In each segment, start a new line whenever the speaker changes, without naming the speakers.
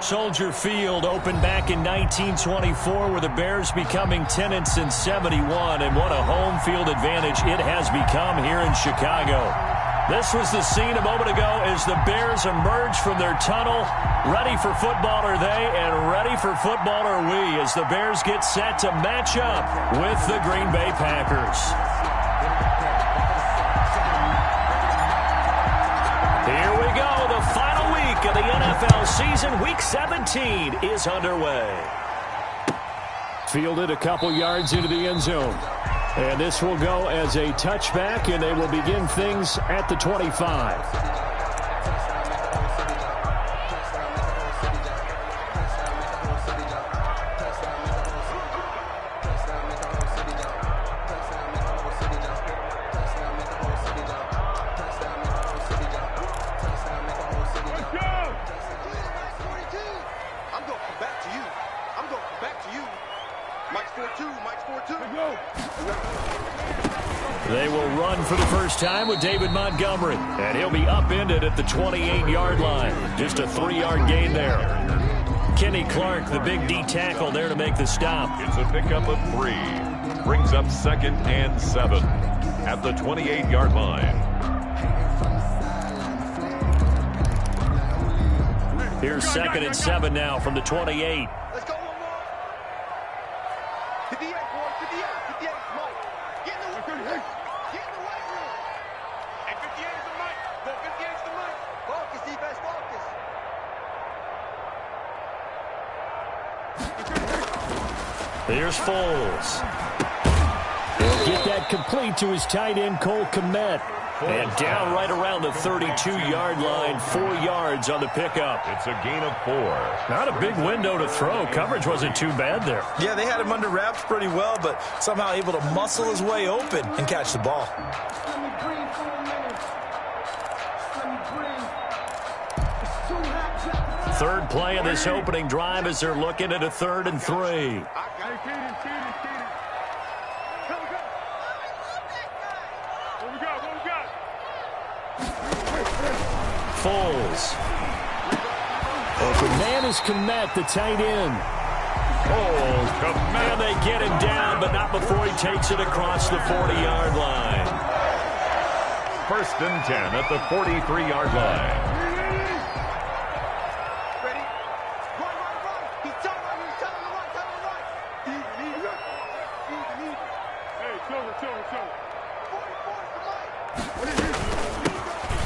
Soldier Field opened back in 1924 with the Bears becoming 10-71, and what a home field advantage it has become here in Chicago. This was the scene a moment ago as the Bears emerged from their tunnel. Ready for football are they, and ready for football are we as the Bears get set to match up with the Green Bay Packers. Here we go. The final week of the NFL season. Week 17 is underway. Fielded a couple yards into the end zone. And this will go as a touchback, and they will begin things at the 25. They will run for the first time with David Montgomery, and he'll be upended at the 28-yard line. Just a 3-yard gain there. Kenny Clark, the big D tackle, there to make the stop.
It's a pickup of 3. Brings up 2nd and 7 at the 28-yard line.
Here's 2nd and 7 now from the 28.
Let's go one more. 58, boy. 58. 58, Mike. Get in the weight room. Get in the weight room. And 58 is the Mike. Go 58 is the Mike. Focus, defense, focus.
Here's Foles. He'll get that complete to his tight end, Cole Kmet. And down right around the 32-yard line, 4 yards on the pickup.
It's a gain of 4.
Not a big window to throw. Coverage wasn't too bad there.
Yeah, they had him under wraps pretty well, but somehow able to muscle his way open and catch the ball.
Third play of this opening drive as they're looking at a 3rd and 3. Foles. Open man is Kmet, the tight end.
Oh, Kmet.
And they get him down, but not before he takes it across the 40-yard line.
1st and 10 at the 43-yard line.
Ready? Run. He's telling him to run. Easy. Hey, chill. 44 is the Mike.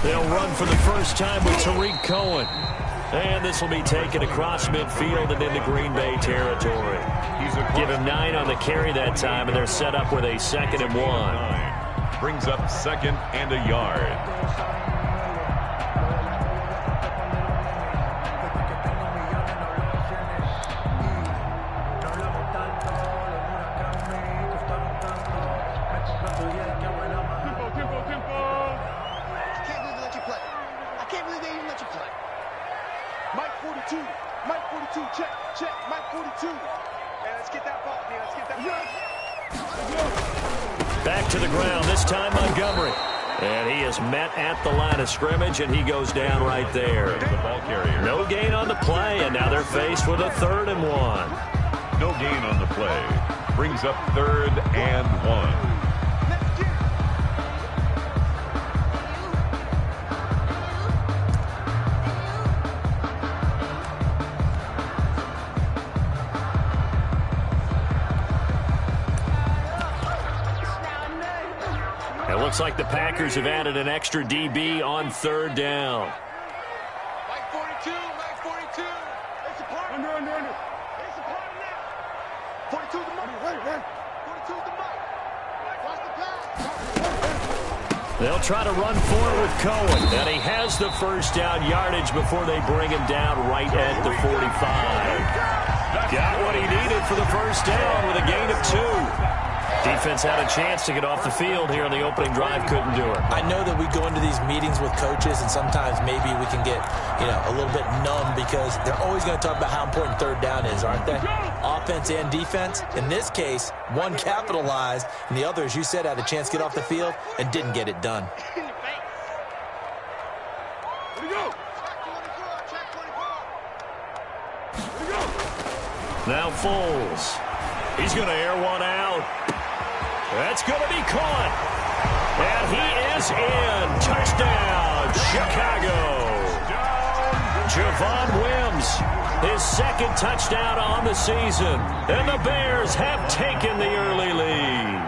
They'll run for the first time with Tariq Cohen. And this will be taken across midfield and into Green Bay territory. Give him 9 on the carry that time, and they're set up with a 2nd and 1.
Brings up 2nd and a yard.
Mike 42, check. Mike 42. And let's get that ball, man.
Back to the ground, this time Montgomery. And he is met at the line of scrimmage, and he goes down right there.
The ball carrier.
No gain on the play, and now they're faced with a 3rd and 1.
No gain on the play. Brings up 3rd and 1.
It looks like the Packers have added an extra DB on 3rd down.
Mike 42. It's a part. Under. It's a part now. 42 the Mike. 42 the Mike. Watch the pass.
They'll try to run forward with Cohen. And he has the first down yardage before they bring him down right at the 45. Got what he needed for the first down with a gain of 2. Defense had a chance to get off the field here on the opening drive, couldn't do it.
I know that we go into these meetings with coaches, and sometimes maybe we can get, a little bit numb because they're always going to talk about how important 3rd down is, aren't they? Offense and defense. In this case, one capitalized, and the other, as you said, had a chance to get off the field and didn't get it done.
Now Foles. He's going to air one out. That's going to be caught. And he is in. Touchdown, Chicago. Javon Wims, his second touchdown on the season. And the Bears have taken the early lead.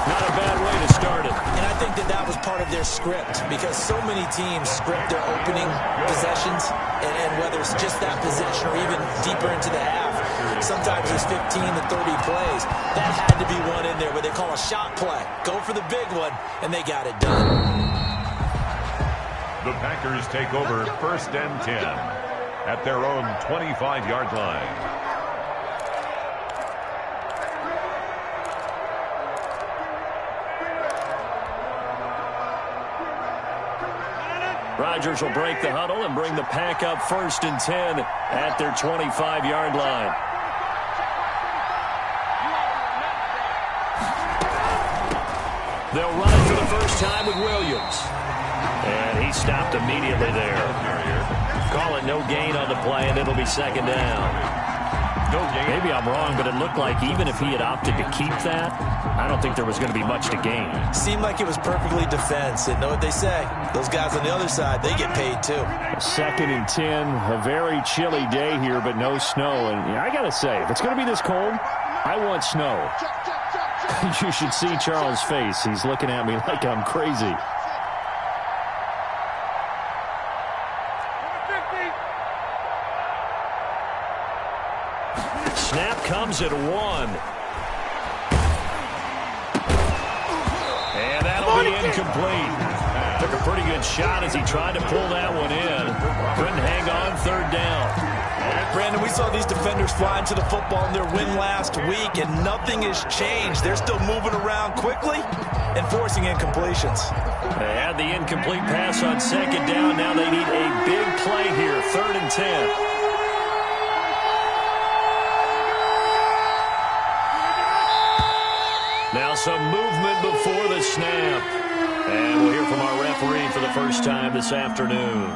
Not a bad way to start it.
And I think that was part of their script, because so many teams script their opening possessions, and whether it's just that possession or even deeper into the half, sometimes it's 15 to 30 plays. That had to be one in there where they call a shot play. Go for the big one, and they got it done.
The Packers take over 1st and 10 at their own 25-yard line.
Rodgers will break the huddle and bring the Pack up 1st and 10 at their 25-yard line. They'll run it for the first time with Williams. And he stopped immediately there. Call it no gain on the play, and it'll be 2nd down. Maybe I'm wrong, but it looked like even if he had opted to keep that, I don't think there was going to be much to gain.
Seemed like it was perfectly defense. And know what they say? Those guys on the other side, they get paid too.
2nd and 10, a very chilly day here, but no snow. And I got to say, if it's going to be this cold, I want snow. You should see Charles' face. He's looking at me like I'm crazy. Snap comes at 1. And that'll be incomplete. Took a pretty good shot as he tried to pull that one in. Couldn't hang on 3rd down.
Brandon, we saw these defenders flying to the football in their win last week, and nothing has changed. They're still moving around quickly and forcing incompletions.
They had the incomplete pass on 2nd down. Now they need a big play here, 3rd and 10. Now some movement before the snap. And we'll hear from our referee for the first time this afternoon.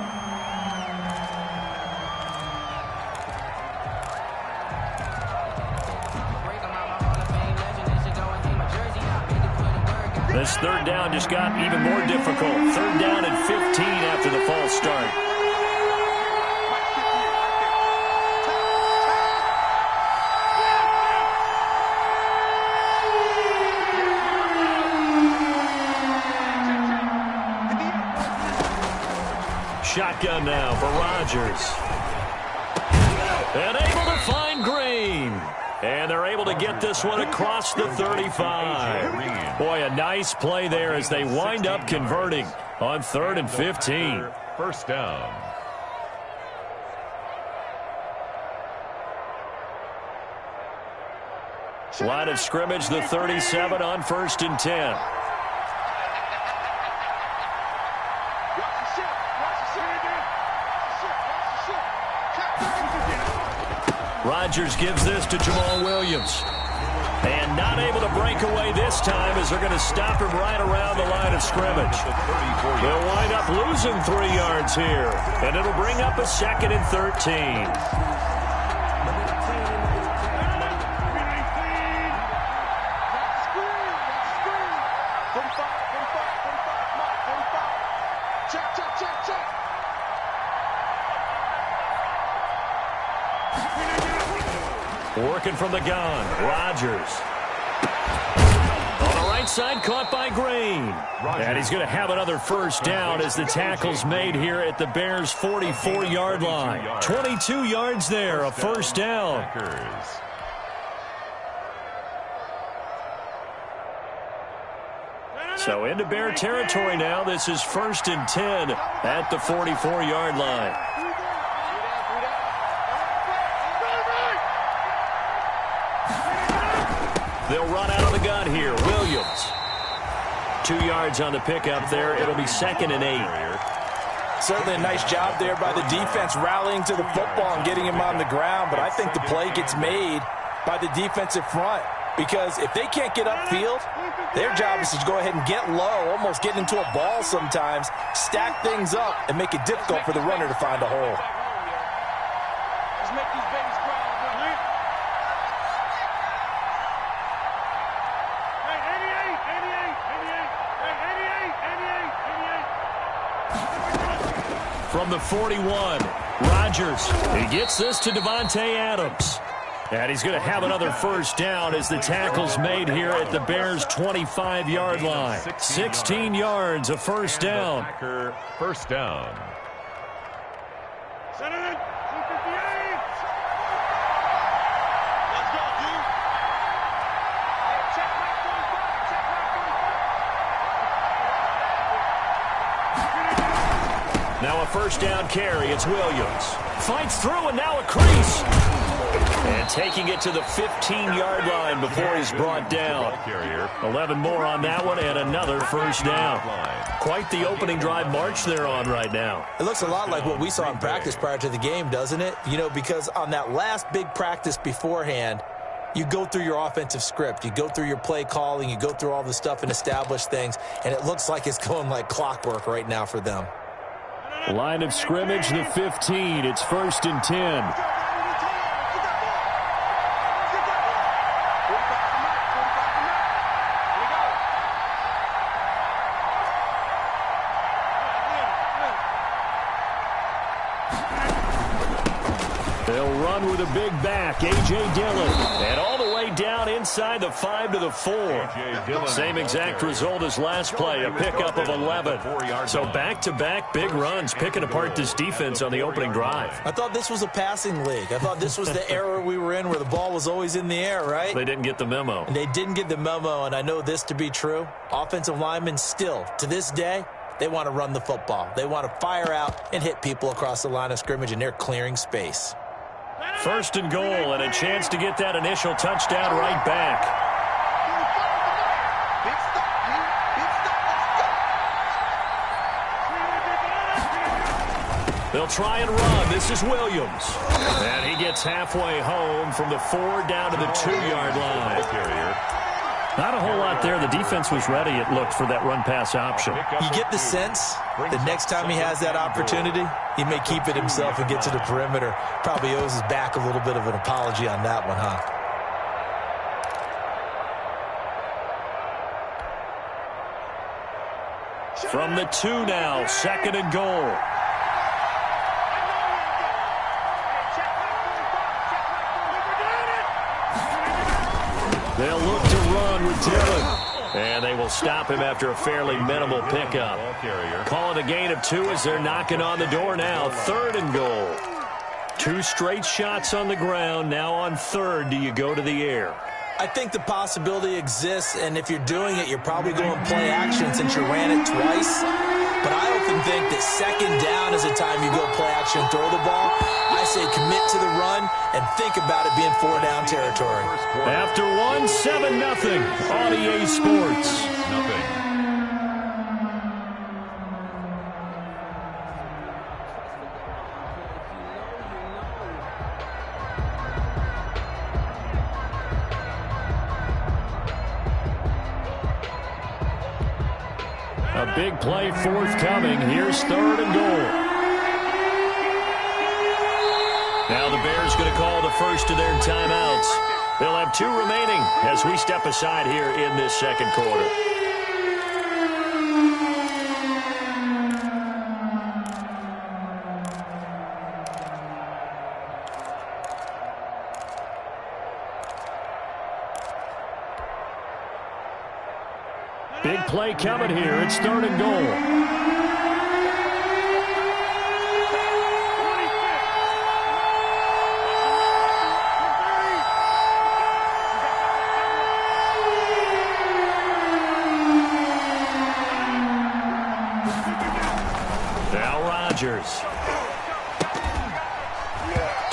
This 3rd down just got even more difficult. 3rd down and 15 after the false start. Shotgun now for Rodgers. And able to find Green. And they're able to get this one across the 35. Boy, a nice play there as they wind up converting on 3rd and 15.
1st down.
Line of scrimmage, the 37 on 1st and 10. Rodgers gives this to Jamal Williams. And not able to break away this time as they're going to stop him right around the line of scrimmage. They'll wind up losing 3 yards here. And it'll bring up a 2nd and 13. Working from the gun, Rodgers. On the right side, caught by Green. And he's going to have another 1st down as the tackle's made here at the Bears' 44-yard line. 22 yards there, a 1st down. So into Bear territory now. This is 1st and 10 at the 44-yard line. They'll run out of the gun here. Williams. 2 yards on the pickup there. It'll be 2nd and 8.
Certainly a nice job there by the defense rallying to the football and getting him on the ground. But I think the play gets made by the defensive front, because if they can't get upfield, their job is to go ahead and get low, almost get into a ball sometimes, stack things up, and make it difficult for the runner to find a hole.
Let's make these babies cry.
from the 41. Rodgers, he gets this to Davante Adams. And he's going to have another first down as the tackle's made here at the Bears' 25-yard line. 16 yards, a first down.
First down.
Set it. 258. Let's go, dude. Hey, check back 45. Check back 45.
Now a first down carry. It's Williams. Fights through and now a crease. And taking it to the 15-yard line before he's brought down. 11 more on that one and another first down. Quite the opening drive march they're on right now.
It looks a lot like what we saw in practice prior to the game, doesn't it? You know, because on that last big practice beforehand, you go through your offensive script. You go through your play calling. You go through all the stuff and establish things. And it looks like it's going like clockwork right now for them.
Line of scrimmage, the 15. It's 1st and 10. They'll run with a big back, A.J. Dillon. And all the way down inside the 5 to the 4. Same exact result as last play, a pickup of 11. So back-to-back big runs, picking apart this defense on the opening drive.
I thought this was a passing league. I thought this was the era we were in where the ball was always in the air, right?
They didn't get the memo.
And they didn't get the memo, and I know this to be true. Offensive linemen still, to this day, they want to run the football. They want to fire out and hit people across the line of scrimmage, and they're clearing space.
1st and goal, and a chance to get that initial touchdown right back. They'll try and run. This is Williams. And he gets halfway home from the 4 down to the 2-yard line. Not a whole lot there. The defense was ready, it looked, for that run-pass option.
You get the sense the next time he has that opportunity, he may keep it himself and get to the perimeter. Probably owes his back a little bit of an apology on that one, huh?
From the 2 now, 2nd and goal. They'll look to run with Dillon. And they will stop him after a fairly minimal pickup. Calling a gain of 2 as they're knocking on the door now. 3rd and goal. 2 straight shots on the ground. Now on 3rd, do you go to the air?
I think the possibility exists, and if you're doing it, you're probably going play action since you ran it twice. But I often think that 2nd down is the time you go play action and throw the ball. I say commit to the run and think about it being 4-down territory.
After 1, 7-0 on EA Sports. A big play forthcoming. Here's 3rd and goal. Now the Bears going to call the first of their timeouts. They'll have 2 remaining as we step aside here in this 2nd quarter. Big play coming here. It's 3rd and goal. Now Rodgers.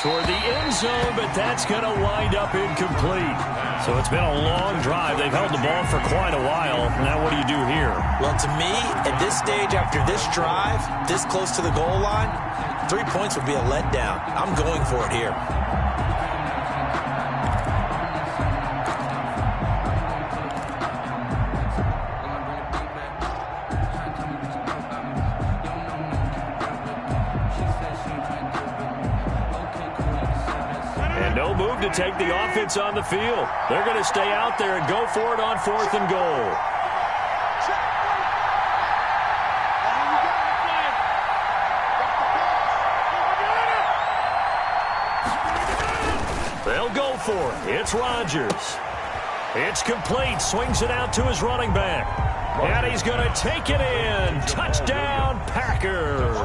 Toward the end zone, but that's going to wind up incomplete. So it's been a long drive. They've held the ball for quite a while. Now what do you do here?
Well, to me, at this stage, after this drive, this close to the goal line, 3 points would be a letdown. I'm going for it here.
No move to take the offense on the field. They're going to stay out there and go for it on 4th and goal. for it. It's Rodgers. It's complete. Swings it out to his running back. And he's going to take it in. Touchdown, Packers.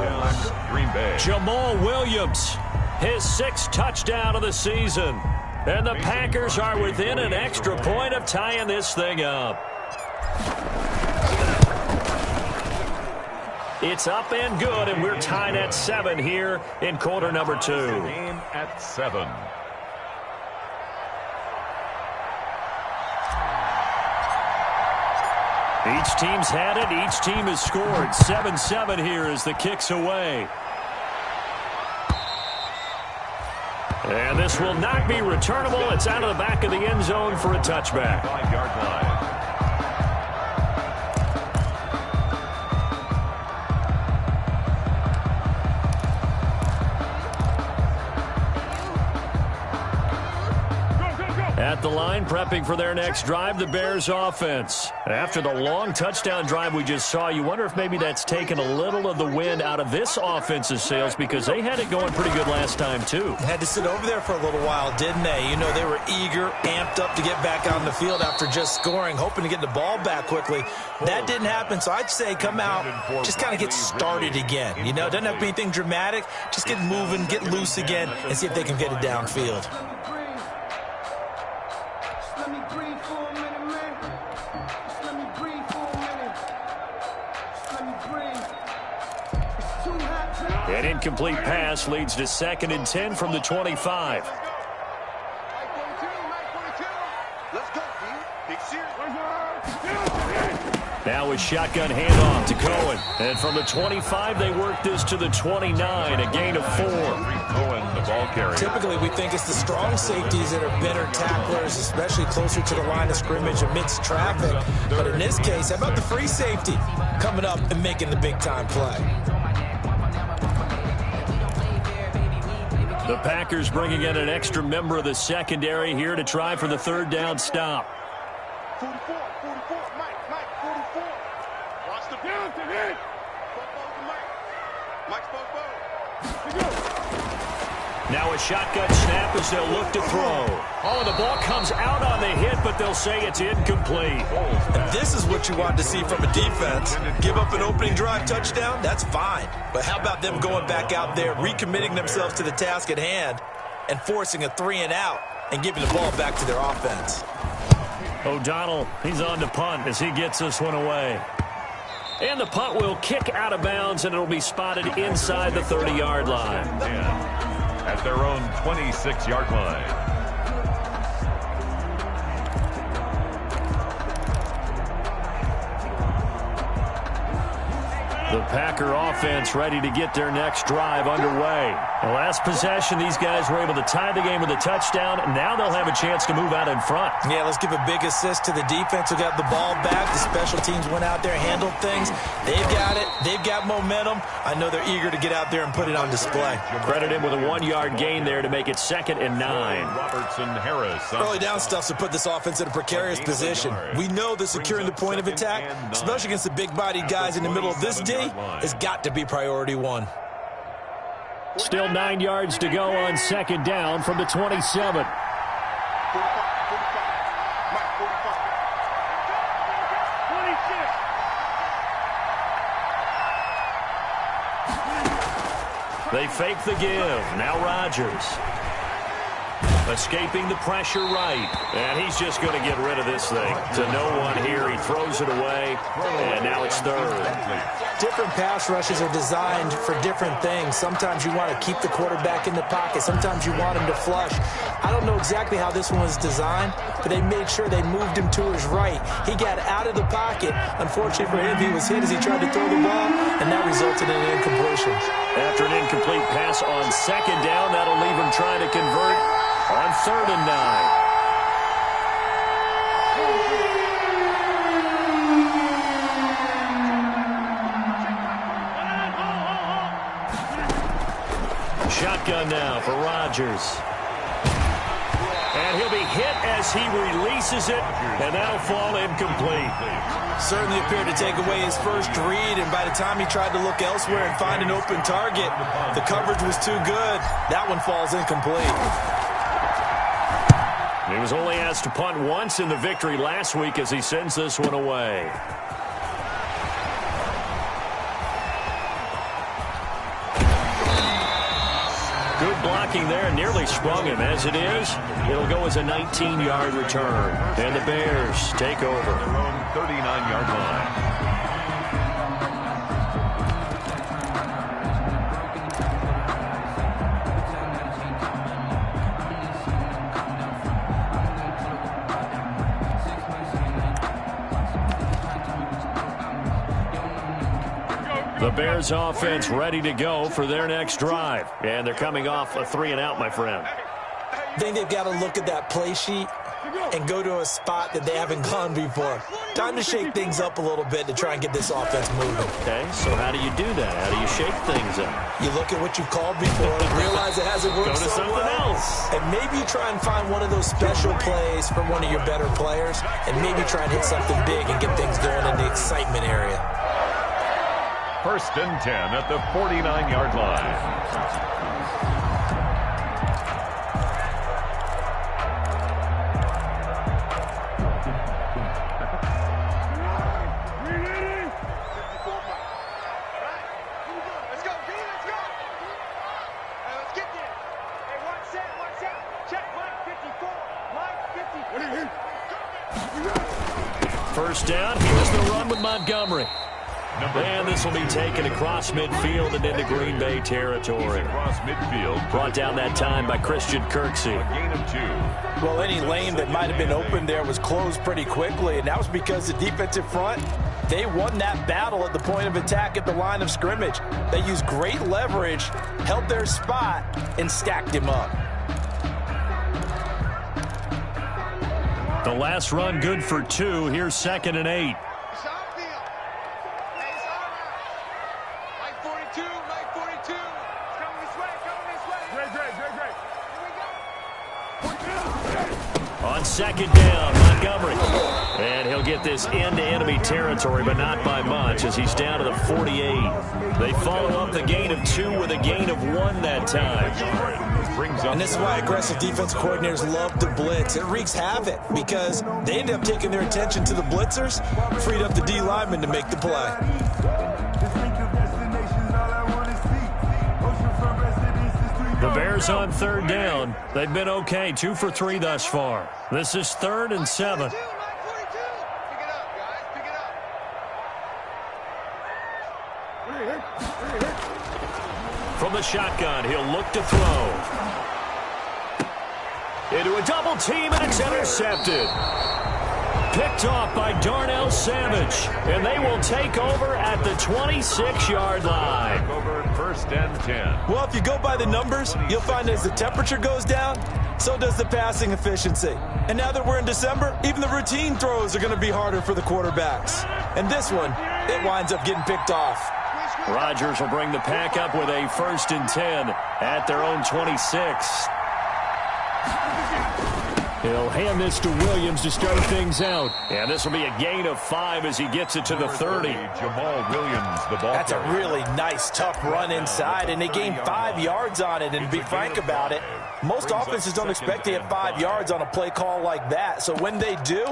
Green Bay.
Jamal Williams, his 6th touchdown of the season. And the Packers are within an extra point of tying this thing up. It's up and good, and we're tied at 7 here in quarter number 2.
Game at 7.
Each team's had it. Each team has scored. 7-7 here as the kick's away. And this will not be returnable. It's out of the back of the end zone for a touchback.
5-yard line.
At the line, prepping for their next drive, the Bears offense. After the long touchdown drive we just saw, you wonder if maybe that's taken a little of the wind out of this offense's sails because they had it going pretty good last time, too.
Had to sit over there for a little while, didn't they? You know, they were eager, amped up to get back out on the field after just scoring, hoping to get the ball back quickly. That didn't happen, so I'd say come out, just kind of get started again. You know, doesn't have to be anything dramatic. Just get moving, get loose again, and see if they can get it downfield.
An incomplete pass leads to 2nd and 10 from the 25. Now a shotgun handoff to Cohen. And from the 25, they work this to the 29, a gain of 4.
Cohen, the ball carrier.
Typically, we think it's the strong safeties that are better tacklers, especially closer to the line of scrimmage amidst traffic. But in this case, how about the free safety coming up and making the big-time play?
The Packers bringing in an extra member of the secondary here to try for the 3rd down stop.
44, Mike, 44. Watch the bounce to hit. Mike's
Now a shotgun snap as they'll look to throw. Oh, the ball comes out on the hit, but they'll say it's incomplete.
And this is what you want to see from a defense. Give up an opening drive touchdown, that's fine. But how about them going back out there, recommitting themselves to the task at hand, and forcing a 3-and-out and giving the ball back to their offense.
O'Donnell, he's on to punt as he gets this one away. And the punt will kick out of bounds, and it'll be spotted inside the 30-yard line.
At their own 26-yard line.
The Packer offense ready to get their next drive underway. The last possession, these guys were able to tie the game with a touchdown, and now they'll have a chance to move out in front.
Yeah, let's give a big assist to the defense who got the ball back. The special teams went out there, handled things. They've got it. They've got momentum. I know they're eager to get out there and put it on display.
Credit him with a 1-yard gain there to make it 2nd and 9.
Robertson Harris.
Early down stuff to put this offense in a precarious position. We know that securing the point of attack, especially against the big-bodied guys in the middle of this D, has got to be priority 1.
Still 9 yards to go on 2nd down from the 27. They fake the give. Now Rodgers. Escaping the pressure right. And he's just going to get rid of this thing. To no one here. He throws it away. And now it's 3rd.
Different pass rushes are designed for different things. Sometimes you want to keep the quarterback in the pocket. Sometimes you want him to flush. I don't know exactly how this one was designed, but they made sure they moved him to his right. He got out of the pocket. Unfortunately for him, he was hit as he tried to throw the ball, and that resulted in an incompletion.
After an incomplete pass on 2nd down, that'll leave him trying to convert on 3rd and 9. Shotgun now for Rodgers. And he'll be hit as he releases it, and that'll fall incomplete.
Certainly appeared to take away his first read, and by the time he tried to look elsewhere and find an open target, the coverage was too good. That one falls incomplete.
He was only asked to punt once in the victory last week as he sends this one away. Good blocking there, nearly sprung him. As it is, it'll go as a 19-yard return. And the Bears take over.
Their own 39-yard line.
The Bears offense ready to go for their next drive. And thee coming off a 3-and-out, my friend.
I think they've got to look at that play sheet and go to a spot that they haven't gone before. Time to shake things up a little bit to try and get this offense moving.
Okay, so how do you do that? How do you shake things up?
You look at what you called before, realize it hasn't worked
Go to
so
something
well,
else.
and maybe you try and find one of those special plays from one of your better players, and maybe try and hit something big and get things going in the excitement area.
1st and 10 at the 49-yard line.
First down, here's the run with Montgomery. And this will be taken across midfield and into Green Bay territory.
Across midfield.
Brought down that time by Christian Kirksey.
A gain of 2.
Well, any lane that might have been open there was closed pretty quickly, and that was because the defensive front, they won that battle at the point of attack at the line of scrimmage. They used great leverage, held their spot, and stacked him up.
The last run good for 2. Here's 2nd and 8. On 2nd down, Montgomery. And he'll get this into enemy territory, but not by much as he's down to the 48. They follow up the gain of 2 with a gain of 1 that time.
And this is why aggressive defense coordinators love to blitz. It wreaks havoc because they end up taking their attention to the blitzers, freed up the D lineman to make the play.
The Bears on 3rd down. They've been okay, 2 for 3 thus far. This is 3rd and 7. From the shotgun, he'll look to throw. Into a double team, and it's intercepted. Picked off by Darnell Savage, and they will take over at the 26-yard line.
Over 1st and 10.
Well, if you go by the numbers, you'll find as the temperature goes down, so does the passing efficiency. And now that we're in December, even the routine throws are going to be harder for the quarterbacks. And this one, it winds up getting picked off.
Rodgers will bring the pack up with a 1st and 10 at their own 26. He'll hand this to Williams to start things out. And this will be a gain of 5 as he gets it to the 30.
Jamal Williams, the ball.
That's a really nice, tough run inside, and they gained 5 yards on it. And to be frank about it, most offenses don't expect to get 5 yards on a play call like that. So when they do,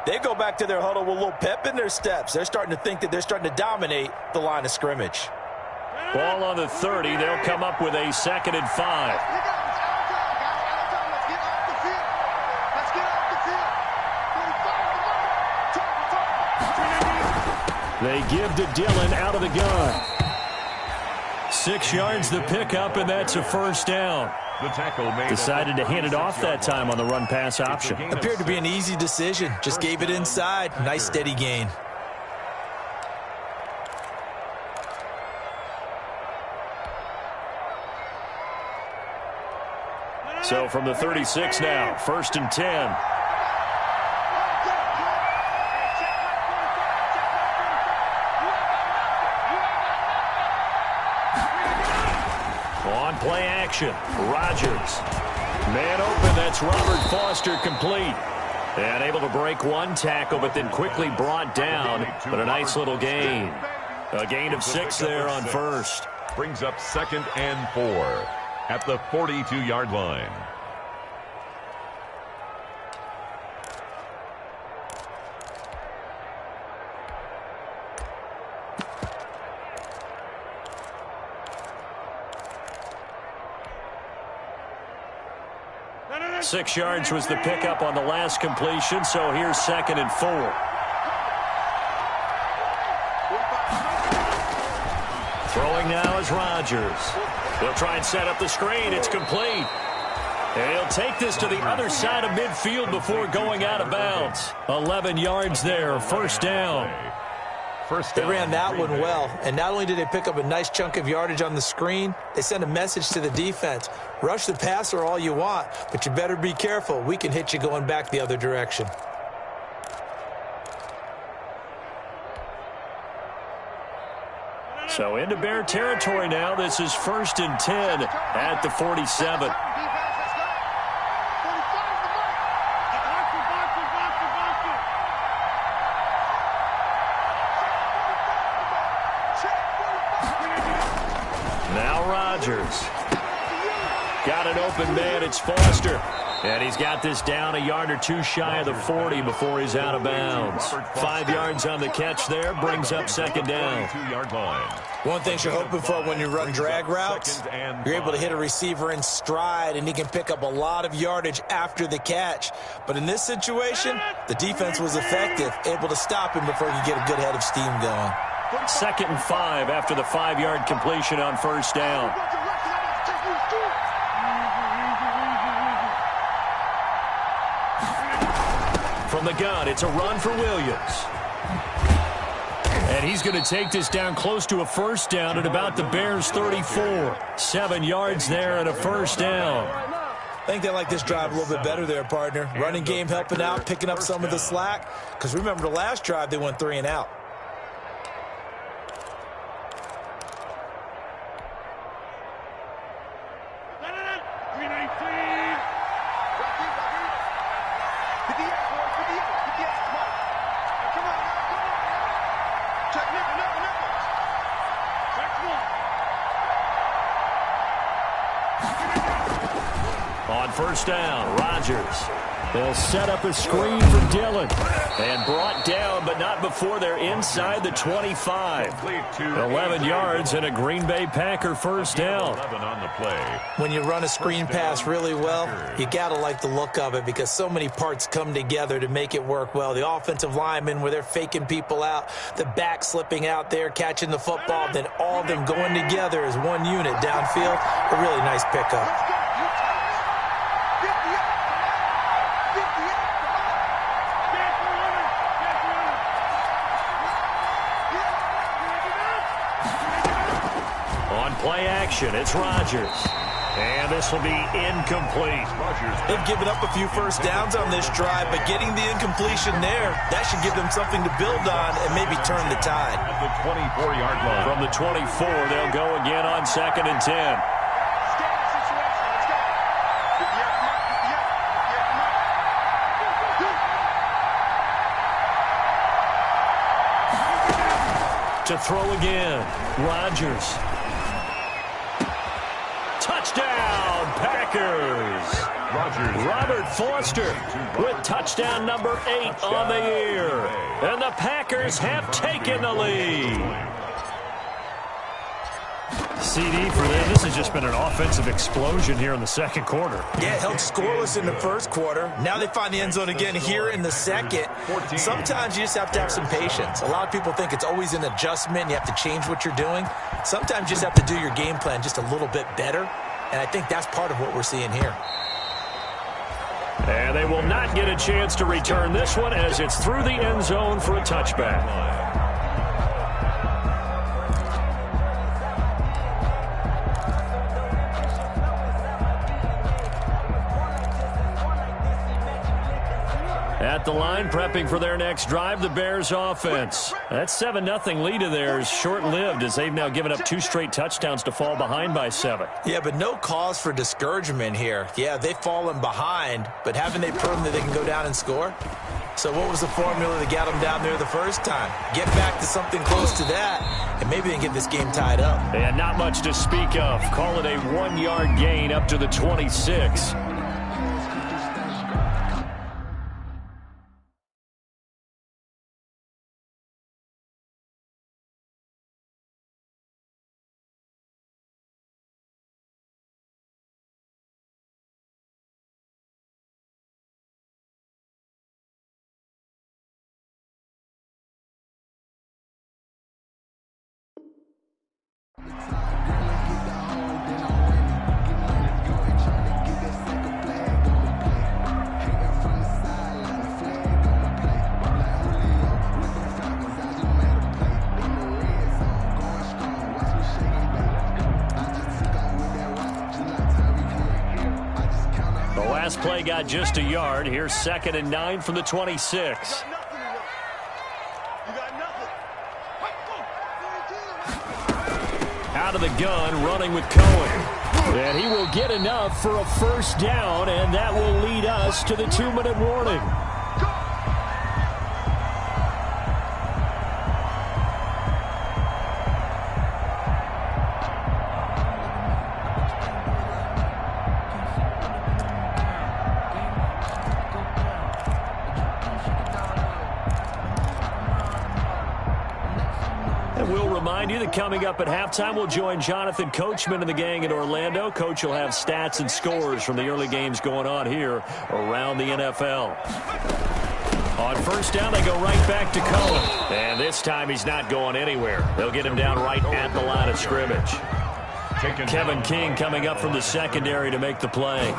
they go back to their huddle with a little pep in their steps. They're starting to think that they're starting to dominate the line of scrimmage.
Ball on the 30. They'll come up with a 2nd and 5. They give to Dillon out of the gun. 6 yards the pickup, and that's a 1st down.
The tackle made.
Decided to hand it off that time on the run-pass option.
Appeared to be an easy decision. Just gave it inside. Nice, steady gain.
So from the 36 now, 1st and 10. On play action, Rodgers. Man open, that's Robert Foster complete. And able to break one tackle, but then quickly brought down. But a nice little gain. A gain of 6 there on 1st.
Brings up 2nd and 4 at the 42-yard line.
6 yards was the pickup on the last completion, so here's 2nd and 4. Throwing now is Rodgers. He'll try and set up the screen. It's complete. And he'll take this to the other side of midfield before going out of bounds. 11 yards there, first down.
They ran that one well, and not only did they pick up a nice chunk of yardage on the screen, they sent a message to the defense. Rush the passer all you want, but you better be careful. We can hit you going back the other direction.
So into Bear territory now. This is 1st and 10 at the 47. Now Rodgers. Got an open man. It's Foster. And he's got this down a yard or two shy of the 40 before he's out of bounds. 5 yards on the catch there. Brings up 2nd down.
One thing you're hoping for when you run drag routes, you're able to hit a receiver in stride, and he can pick up a lot of yardage after the catch. But in this situation, the defense was effective, able to stop him before he could get a good head of steam going.
2nd and 5 after the 5-yard completion on first down. From the gun, it's a run for Williams. And he's going to take this down close to a first down at about the Bears' 34. 7 yards there and a first down.
I think they like this drive a little bit better there, partner. Running game helping out, picking up some of the slack. Because remember, the last drive, they went 3 and out.
On first down, Rodgers. They'll set up a screen for Dillon. And brought down, but not before they're inside the 25. 11 yards and a Green Bay Packer first down.
When you run a screen pass really well, you got to like the look of it because so many parts come together to make it work well. The offensive linemen, where they're faking people out, the back slipping out there, catching the football, then all of them going together as one unit downfield. A really nice pickup.
Play action, it's Rodgers. And this will be incomplete.
They've given up a few first downs on this drive, but getting the incompletion there, that should give them something to build on and maybe turn the tide.
At the 24-yard line.
From the 24, they'll go again on 2nd and 10. To throw again, Rodgers. Touchdown, Packers. Robert Foster with touchdown number 8 on the year. And the Packers have taken the lead. CD for them. This has just been an offensive explosion here in the second quarter.
Yeah, held scoreless in the first quarter. Now they find the end zone again here in the second. Sometimes you just have to have some patience. A lot of people think it's always an adjustment. You have to change what you're doing. Sometimes you just have to do your game plan just a little bit better. And I think that's part of what we're seeing here.
And they will not get a chance to return this one as it's through the end zone for a touchback. At the line, prepping for their next drive, the Bears offense. That 7-0 lead of theirs short-lived as they've now given up 2 straight touchdowns to fall behind by 7.
Yeah, but no cause for discouragement here. Yeah, they've fallen behind, but haven't they proven that they can go down and score? So what was the formula that got them down there the first time? Get back to something close to that, and maybe they can get this game tied up.
And not much to speak of. Call it a 1-yard gain up to the 26. last play got just a yard. Here's 2nd and 9 from the 26. Out of the gun, running with Cohen. And he will get enough for a first down, and that will lead us to the 2-minute warning. Remind you that coming up at halftime, we'll join Jonathan Coachman and the gang in Orlando. Coach will have stats and scores from the early games going on here around the NFL. On first down, they go right back to Cohen. And this time he's not going anywhere. They'll get him down right at the line of scrimmage. Kevin King coming up from the secondary to make the play.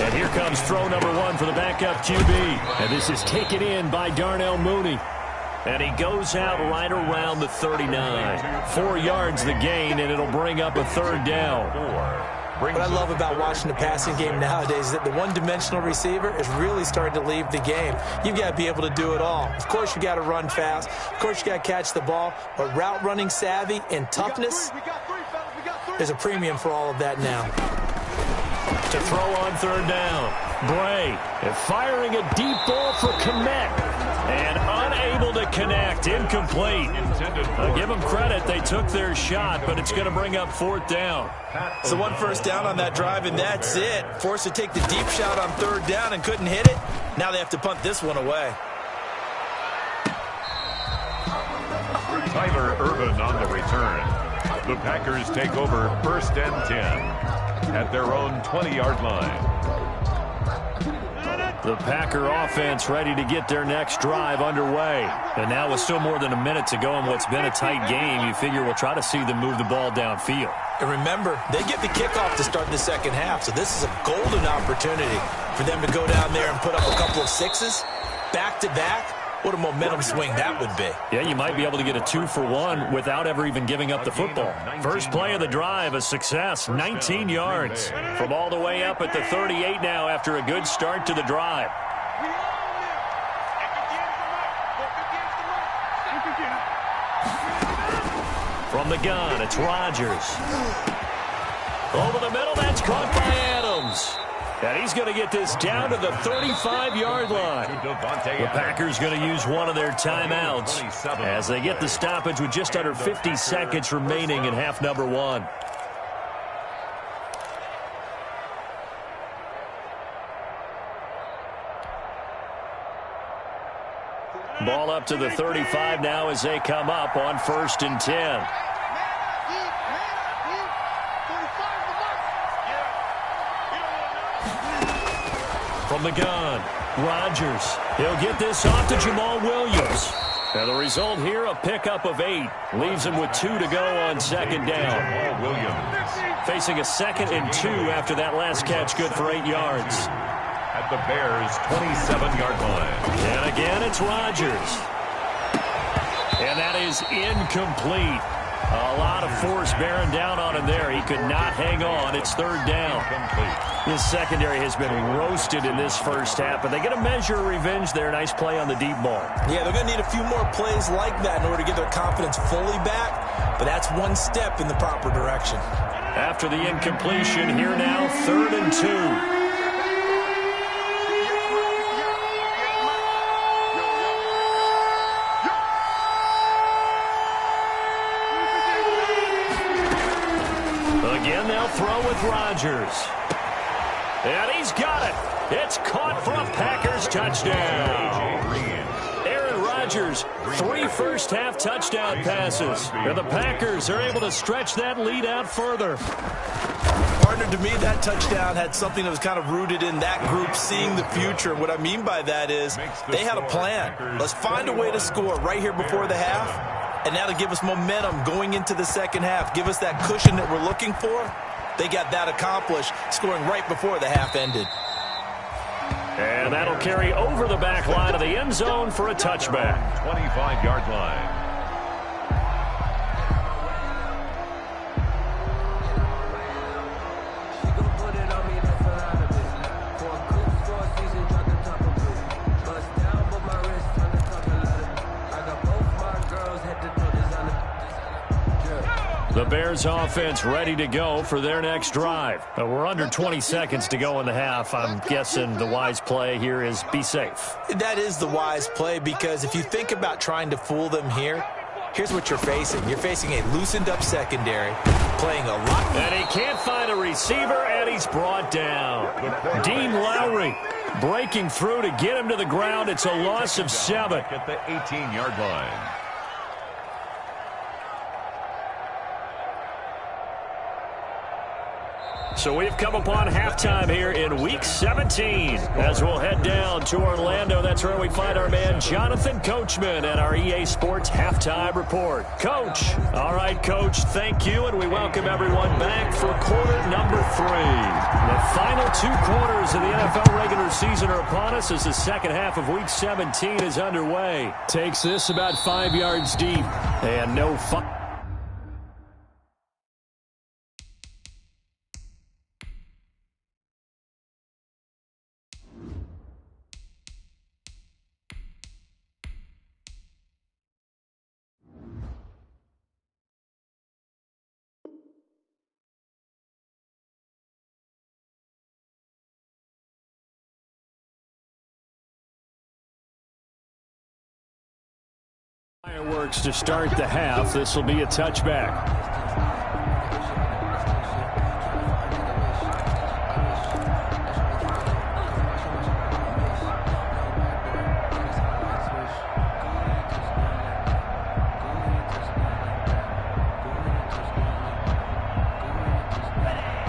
And here comes throw number 1 for the backup QB. And this is taken in by Darnell Mooney. And he goes out right around the 39. 4 yards the gain, and it'll bring up a 3rd down.
What I love about watching the passing game nowadays is that the one-dimensional receiver is really starting to leave the game. You've got to be able to do it all. Of course, you got to run fast. Of course, you got to catch the ball. But route running savvy and toughness, there's a premium for all of that now.
To throw on 3rd down, Bray firing a deep ball for Kmet. And unable to connect, incomplete. I'll give them credit, they took their shot, but it's going to bring up 4th down.
So 1 first down on that drive, and that's it. Forced to take the deep shot on 3rd down and couldn't hit it. Now they have to punt this one away.
Tyler Ervin on the return. The Packers take over 1st and 10 at their own 20-yard line.
The Packer offense ready to get their next drive underway. And now with still more than a minute to go in what's been a tight game, you figure we'll try to see them move the ball downfield.
And remember, they get the kickoff to start the second half, so this is a golden opportunity for them to go down there and put up a couple of sixes back-to-back. What a momentum swing that would be.
Yeah, you might be able to get a 2-for-1 without ever even giving up the football. First play of the drive, a success, 19 yards. From all the way up at the 38 now after a good start to the drive. From the gun, it's Rodgers. Over the middle, that's caught by Adams. And he's going to get this down to the 35-yard line. The Packers going to use one of their timeouts as they get the stoppage with just under 50 seconds remaining in half number 1. Ball up to the 35 now as they come up on 1st and 10. From the gun, Rodgers. He'll get this off to Jamal Williams. And the result here, a pickup of 8. Leaves him with 2 to go on 2nd down.
Jamal Williams
facing a 2nd and 2 after that last catch, good for 8 yards.
at the Bears' 27-yard line.
And again, it's Rodgers. And that is incomplete. A lot of force bearing down on him there. He could not hang on. It's 3rd down. His secondary has been roasted in this first half, but they get a measure of revenge there. Nice play on the deep ball. Yeah, they're going to need a few more plays like that in order to get their confidence fully back, but that's one step in the proper direction. After the incompletion, here now, 3rd and 2. Again, they'll throw with Rodgers. And he's got it. It's caught for a Packers touchdown. Aaron Rodgers, 3 first-half touchdown passes. And the Packers are able to stretch that lead out further. Partner, to me, that touchdown had something that was kind of rooted in that group seeing the future. What I mean by that is they had a plan. Let's find a way to score right here before the half. And that'll give us momentum going into the second half. Give us that cushion that we're looking for. They got that accomplished, scoring right before the half ended. And that'll carry over the back line of the end zone for a touchback.
25-yard line.
Bears offense ready to go for their next drive. We're under 20 seconds to go in the half. I'm guessing the wise play here is be safe.
That is the wise play, because if you think about trying to fool them here, here's what you're facing. You're facing a loosened-up secondary, playing a lot.
And he can't find a receiver, and he's brought down. Dean Lowry breaking through to get him to the ground. It's a loss of 7.
At the 18-yard line.
So we've come upon halftime here in Week 17 as we'll head down to Orlando. That's where we find our man Jonathan Coachman at our EA Sports Halftime Report. Coach. All right, Coach, thank you, and we welcome everyone back for quarter number 3. The final 2 quarters of the NFL regular season are upon us as the second half of Week 17 is underway. Takes this about 5 yards deep, and no fun. Fireworks to start the half. This will be a touchback.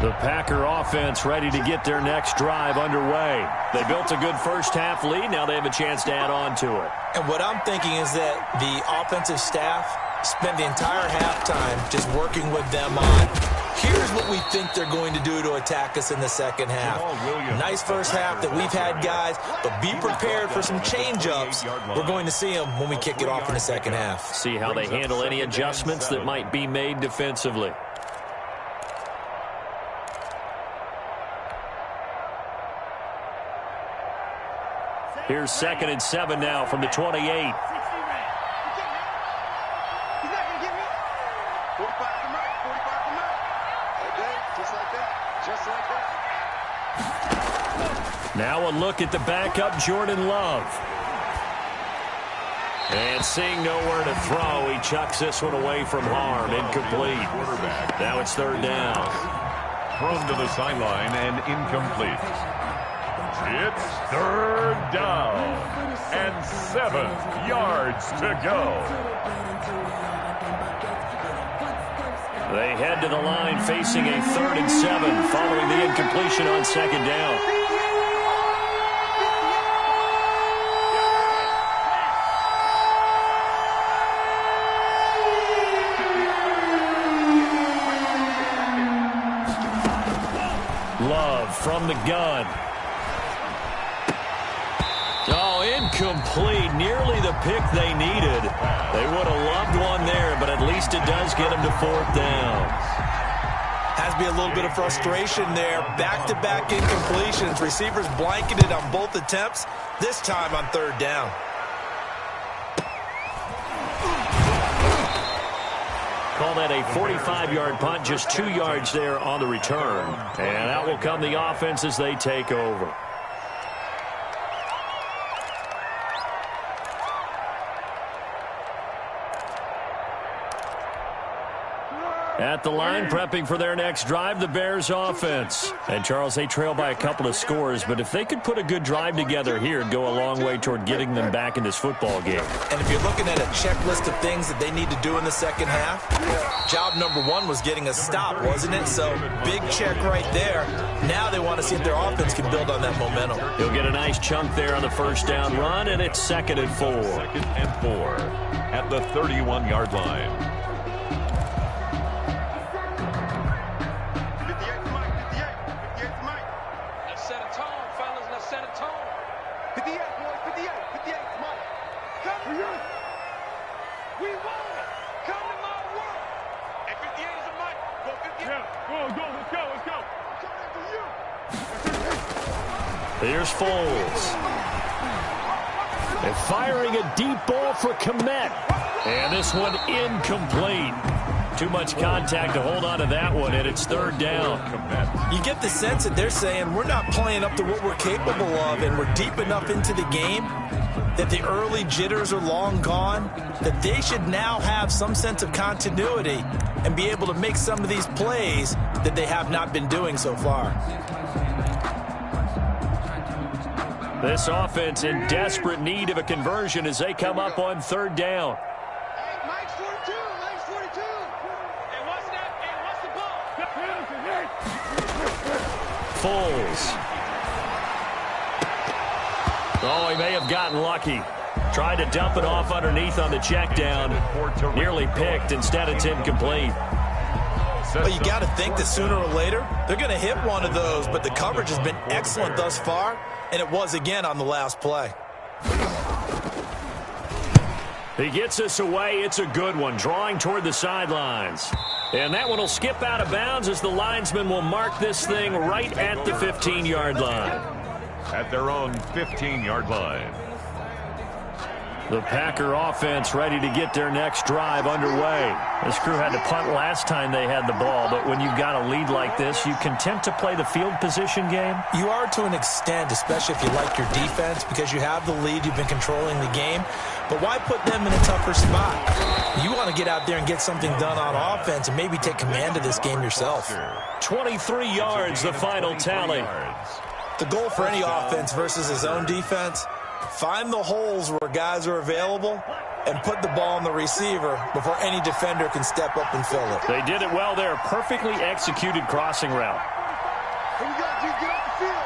The Packer offense ready to get their next drive underway. They built a good first half lead. Now they have a chance to add on to it.
And what I'm thinking is that the offensive staff spent the entire halftime just working with them on, here's what we think they're going to do to attack us in the second half. Nice first half that we've had, guys, but be prepared for some change-ups. We're going to see them when we kick it off in the second half.
See how they handle any adjustments that might be made defensively. Here's 2nd and 7 now from the 28.
He's not going to get me. 45 to Mike. 45 to Mike. Okay, just like that. Just like that.
Now a look at the backup, Jordan Love. And seeing nowhere to throw, he chucks this one away from harm. Incomplete. Now it's 3rd down.
Thrown to the sideline and incomplete. It's 3rd down and 7 yards to go.
They head to the line facing a 3rd and 7 following the incompletion on 2nd down. Love from the gun. Oh, incomplete. Nearly the pick they needed. They would have loved one there, but at least it does get them to 4th down.
Has to be a little bit of frustration there. Back-to-back incompletions. Receivers blanketed on both attempts, this time on 3rd down.
Call that a 45-yard punt, just 2 yards there on the return. And out will come the offense as they take over. At the line, prepping for their next drive, the Bears offense. And, Charles, they trail by a couple of scores, but if they could put a good drive together here, it'd go a long way toward getting them back in this football game.
And if you're looking at a checklist of things that they need to do in the second half, job number 1 was getting a stop, wasn't it? So, big check right there. Now they want to see if their offense can build on that momentum.
He'll get a nice chunk there on the first down run, and it's 2nd and 4.
2nd and 4 at the 31-yard line.
Here's Foles. And firing a deep ball for Kmet. And this one incomplete. Too much contact to hold on to that one, and it's third down.
You get the sense that they're saying we're not playing up to what we're capable of, and we're deep enough into the game that the early jitters are long gone, that they should now have some sense of continuity and be able to make some of these plays that they have not been doing so far.
This offense in desperate need of a conversion as they come up on third down.
Hey, Mike's 42. Mike's 42. Hey, what's that? Hey, what's the ball?
Foles. Oh, he may have gotten lucky. Tried to dump it off underneath on the check down. Nearly picked. Instead, it's incomplete.
Well, you got to think that sooner or later they're going to hit one of those, but the coverage has been excellent thus far, and it was again on the last play.
He gets us away. It's a good one, drawing toward the sidelines. And that one will skip out of bounds as the linesman will mark this thing right at the 15-yard line.
At their own 15-yard line.
The Packer offense ready to get their next drive underway. This crew had to punt last time they had the ball, but when you've got a lead like this, you content to play the field position game?
You are to an extent, especially if you like your defense, because you have the lead, you've been controlling the game. But why put them in a tougher spot? You want to get out there and get something done on offense and maybe take command of this game yourself.
23 yards, the final tally.
The goal for any offense versus his own defense, find the holes where guys are available and put the ball on the receiver before any defender can step up and fill it.
They did it well there. Perfectly executed crossing route.
Here we go, G. Get off the field.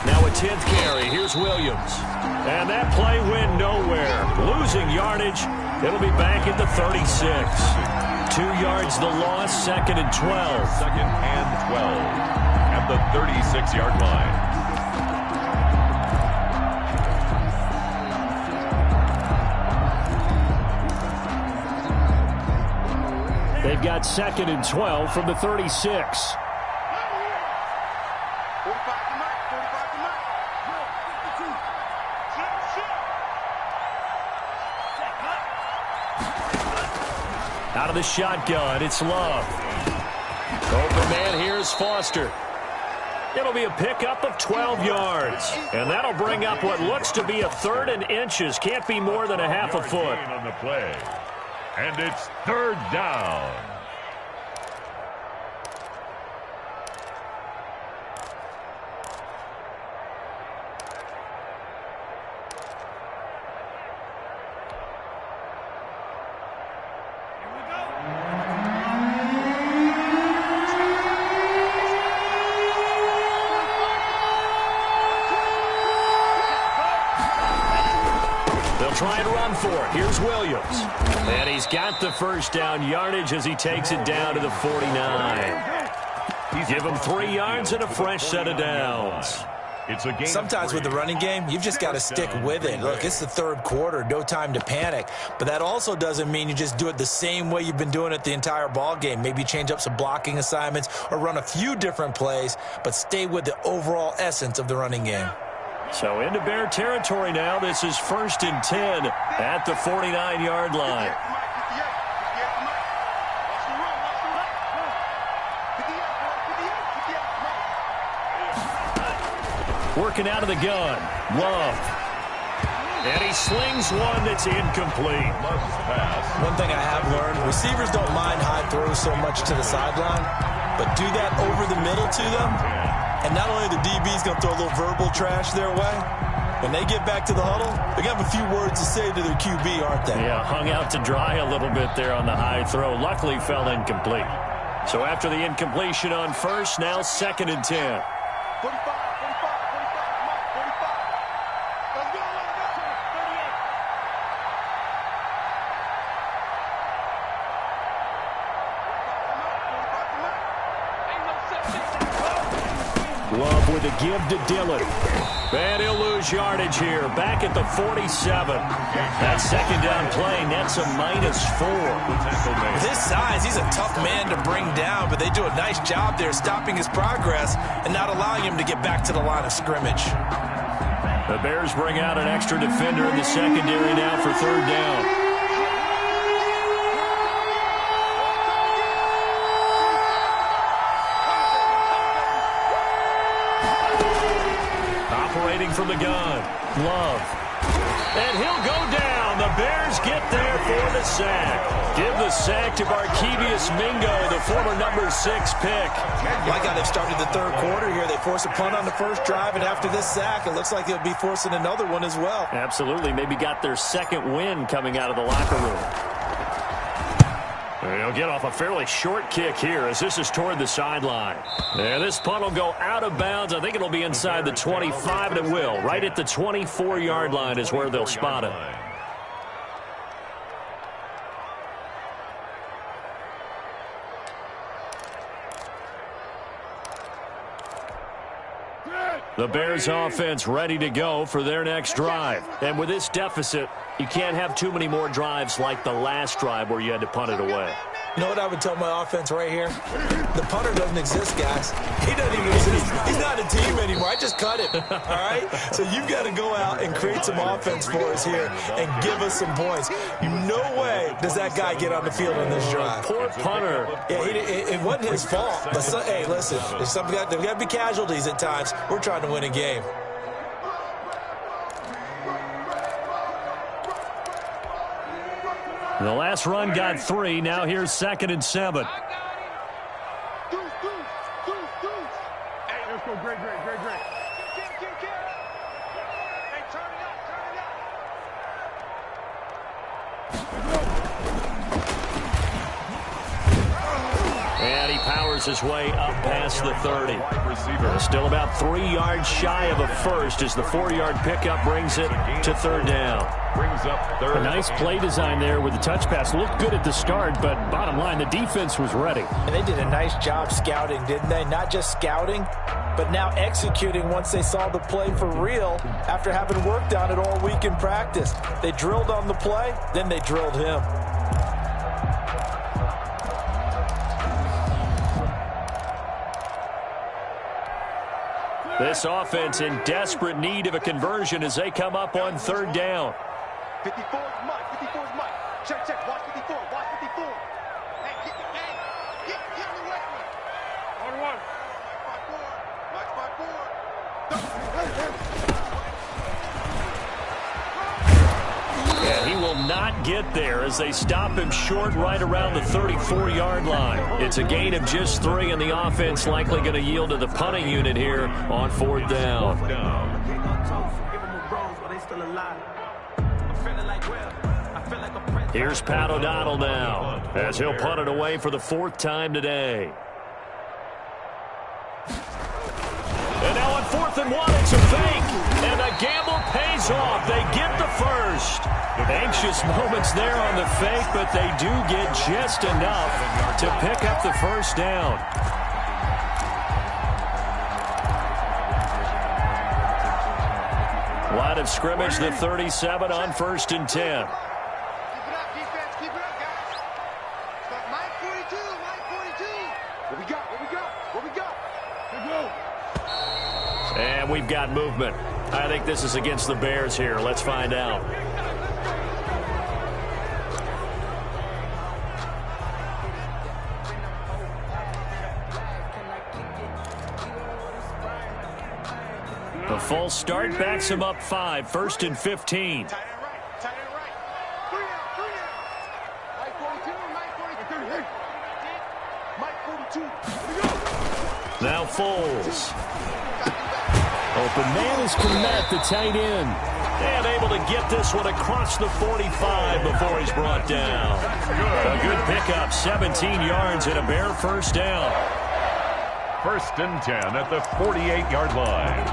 Now a 10th carry. Here's Williams. And that play went nowhere. Losing yardage. It'll be back at the 36. 2 yards the loss, second and 12.
Second and 12 at the 36-yard line.
They've got second and 12 from the 36.
45 to Mike. 45 to Mike.
Out of the shotgun, it's Love. Open man, here's Foster. It'll be a pickup of 12 yards. And that'll bring up what looks to be a third and inches. Can't be more than a half a foot.
On the play. And it's third down.
Try and run for it. Here's Williams. And he's got the first down yardage as he takes it down to the 49. Give him 3 yards and a fresh set of downs.
It's a game.
Sometimes with the running game, you've just got to stick with it. Look, it's the third quarter, no time to panic. But that also doesn't mean you just do it the same way you've been doing it the entire ball game. Maybe change up some blocking assignments or run a few different plays, but stay with the overall essence of the running game.
So into Bear territory now. This is first and 10 at the 49-yard line. Working out of the gun. Love. And he slings one that's incomplete.
One thing I have learned, receivers don't mind high throws so much to the sideline, but do that over the middle to them, and not only the DB's going to throw a little verbal trash their way, when they get back to the huddle, they're going to have a few words to say to their QB, aren't they?
Yeah, hung out to dry a little bit there on the high throw. Luckily fell incomplete. So after the incompletion on first, now second and 10.
45, 45, 45, 45. Let's go, 38.
Love with a give to Dillon. And he'll lose yardage here. Back at the 47. That second down play nets a -4.
With his size, he's a tough man to bring down, but they do a nice job there stopping his progress and not allowing him to get back to the line of scrimmage.
The Bears bring out an extra defender in the secondary now for third down. from the gun. Love. And he'll go down. The Bears get there for the sack. Give the sack to Barkevious Mingo, the former number 6 pick.
Like how they've started the third quarter here. They force a punt on the first drive, and after this sack, it looks like they'll be forcing another one as well.
Absolutely. Maybe got their second win coming out of the locker room. He'll get off a fairly short kick here as this is toward the sideline. And this punt will go out of bounds. I think it'll be inside the 25, and it will. Right at the 24-yard line is where they'll spot it. The Bears offense ready to go for their next drive. And with this deficit, you can't have too many more drives like the last drive where you had to punt it away.
You know what I would tell my offense right here? The punter doesn't exist, guys. He doesn't even exist. He's not a team anymore. I just cut him, all right? So you've got to go out and create some offense for us here and give us some points. No way does that guy get on the field on this drive.
Poor punter.
Yeah, it wasn't his fault. But hey, listen, there's got to be casualties at times. We're trying to win a game.
The last run got 3. Now here's 2nd and 7.
Hey, let's go. Great. Hey, turn it up.
And he powers his way up past the 30. Still about 3 yards shy of a first as the 4-yard pickup brings it to third down.
Brings up third.
A nice play design there with the touch pass. Looked good at the start, but bottom line, the defense was ready.
And they did a nice job scouting, didn't they? Not just scouting, but now executing once they saw the play for real after having worked on it all week in practice. They drilled on the play, then they drilled him.
This offense in desperate need of a conversion as they come up on third down.
54 is Mike. Check. Watch 54. Hey, get in the way. On one. Mike 5-4.
And he will not get there as they stop him short right around the 34-yard line. It's a gain of just 3, and the offense likely going to yield to the punting unit here on fourth down. Here's Pat O'Donnell now as he'll punt it away for the 4th time today. And now on 4th and 1, it's a fake. And the gamble pays off. They get the first. Anxious moments there on the fake, but they do get just enough to pick up the first down. Line of scrimmage, the 37 on 1st and 10.
Keep it up, guys. Stop Mike 42. What we got? Let's go.
And we've got movement. I think this is against the Bears here. Let's find out. The false start backs him up 5. 1st and 15.
Tight end right. 3 out. Mike 42.
Now Foles.
Open man is Kmet, the tight end.
And able to get this one across the 45 before he's brought down. A good pickup, 17 yards and a Bear first down.
1st and 10 at the 48-yard line.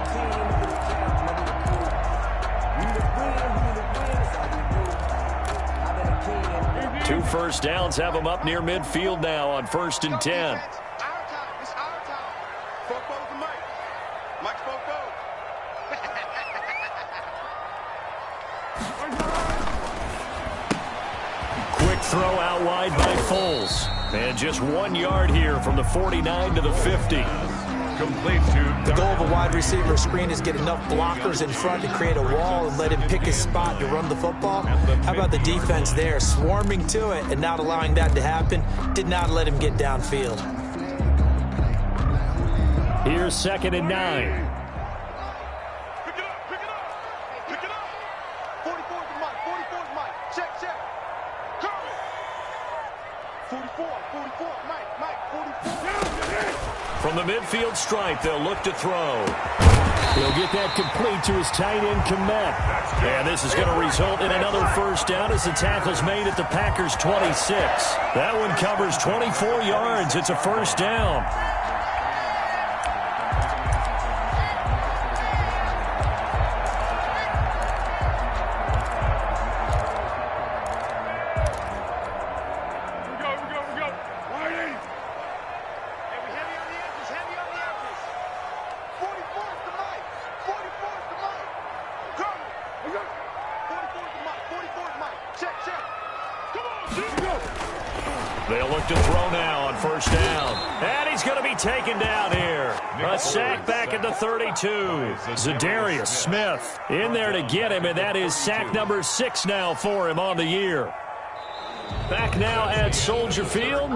Two first downs have them up near midfield now on 1st and 10.
It's our time. 4 goes to Mike. Mike's 4 goes.
Quick throw out wide by Foles. And just 1 yard here from the 49 to the 50.
Complete to
The goal of a wide receiver screen is get enough blockers in front to create a wall and let him pick his spot to run the football. How about the defense there, swarming to it and not allowing that to happen? Did not let him get downfield.
Here's 2nd and 9.
Pick it Check. Go. 44, Mike, 44.
From the midfield stripe, they'll look to throw. He'll get that complete to his tight end, Kmet. And this is going to result in another first down as the tackle's made at the Packers' 26. That one covers 24 yards. It's a first down. They'll look to throw now on first down. And he's going to be taken down here. A sack back at the 32. Zadarius Smith in there to get him, and that is sack number 6 now for him on the year. Back now at Soldier Field.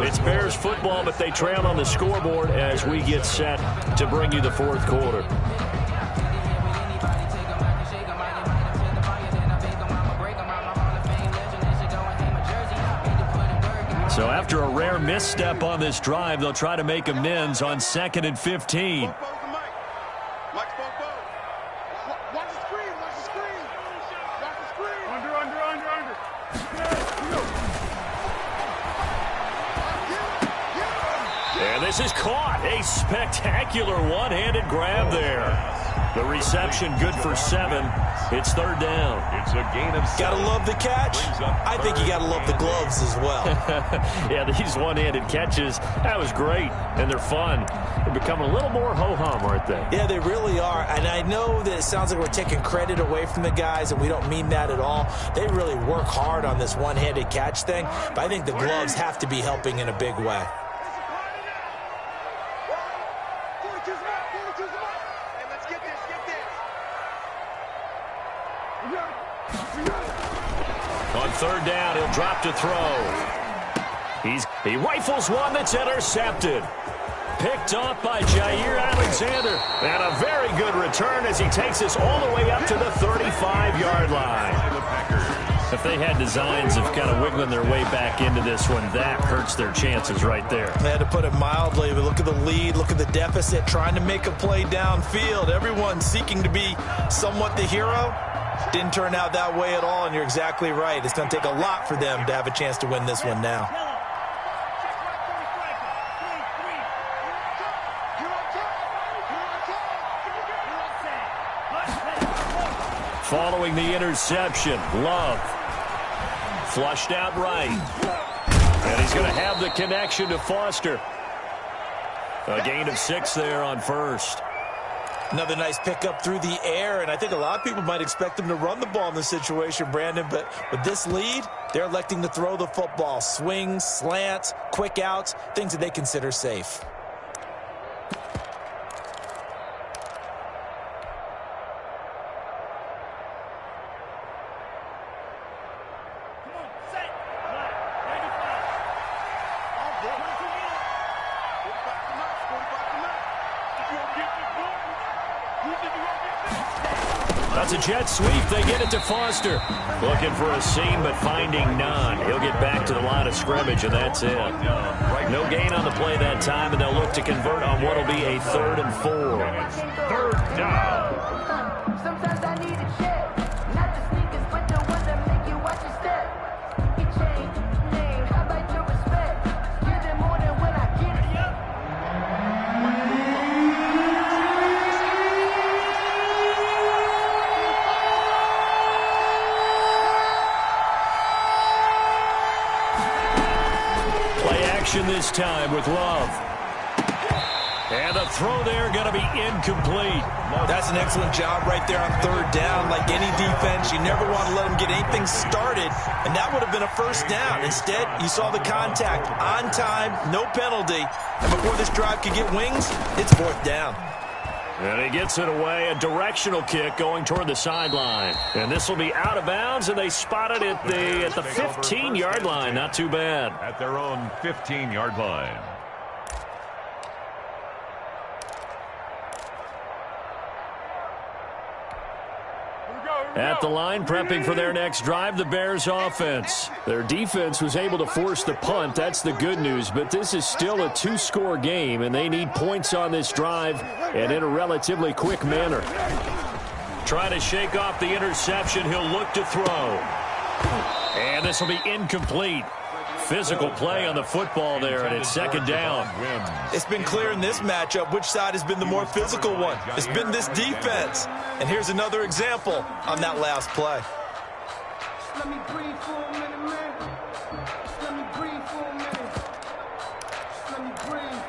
It's Bears football, but they trail on the scoreboard as we get set to bring you the fourth quarter. So after a rare misstep on this drive, they'll try to make amends on 2nd and 15. And this is caught. A spectacular one-handed grab there. The reception good for 7. It's third down.
It's a gain of 7.
Gotta love the catch. I think you gotta love the gloves as well.
Yeah, these one-handed catches, that was great, and they're fun. They're becoming a little more ho-hum, aren't they?
Yeah, they really are, and I know that it sounds like we're taking credit away from the guys, and we don't mean that at all. They really work hard on this one-handed catch thing, but I think the gloves have to be helping in a big way.
On third down, he'll drop to throw. He rifles one that's intercepted. Picked off by Jair Alexander. And a very good return as he takes us all the way up to the 35-yard line. If they had designs of kind of wiggling their way back into this one, that hurts their chances right there.
They had to put it mildly, but look at the lead, look at the deficit, trying to make a play downfield. Everyone seeking to be somewhat the hero. Didn't turn out that way at all, and you're exactly right. It's going to take a lot for them to have a chance to win this one now.
Following the interception, Love flushed out right. And he's going to have the connection to Foster. A gain of 6 there on first.
Another nice pickup through the air, and I think a lot of people might expect them to run the ball in this situation, Brandon, but with this lead, they're electing to throw the football. Swings, slants, quick outs, things that they consider safe.
That's a jet sweep. They get it to Foster. Looking for a seam, but finding none. He'll get back to the line of scrimmage, and that's it. No gain on the play that time, and they'll look to convert on what will be a 3rd and 4.
Third down.
Sometimes I need a check. Not the sneakers, but the ones that make you watch your step. You change name, how about your respect? Give them more than when I get it.
Play action this time with Love. And the throw there going to be incomplete.
That's an excellent job right there on third down. Like any defense, you never want to let them get anything started, and that would have been a first down. Instead, you saw the contact on time, no penalty, and before this drive could get wings, it's 4th down.
And he gets it away, a directional kick going toward the sideline. And this will be out of bounds, and they spot it at the 15-yard line. Not too bad.
At their own 15-yard line.
At the line, prepping for their next drive, the Bears offense.
Their defense was able to force the punt. That's the good news. But this is still a two-score game, and they need points on this drive and in a relatively quick manner.
Trying to shake off the interception. He'll look to throw. And this will be incomplete. Physical play on the football there, and it's second down.
It's been clear in this matchup which side has been the more physical one. It's been this defense. And here's another example on that last play.
Let me breathe for a minute, man. Let me breathe for a minute. Let me breathe.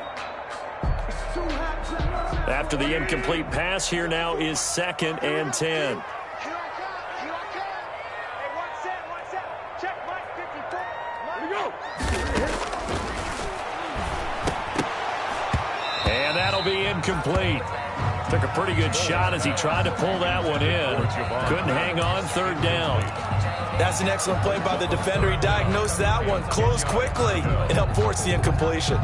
It's too hot.
After the incomplete pass, here now is 2nd and 10. And that'll be incomplete. Took a pretty good shot as he tried to pull that one in. Couldn't hang on, 3rd down.
That's an excellent play by the defender. He diagnosed that one, closed quickly, and helped force the incompletion.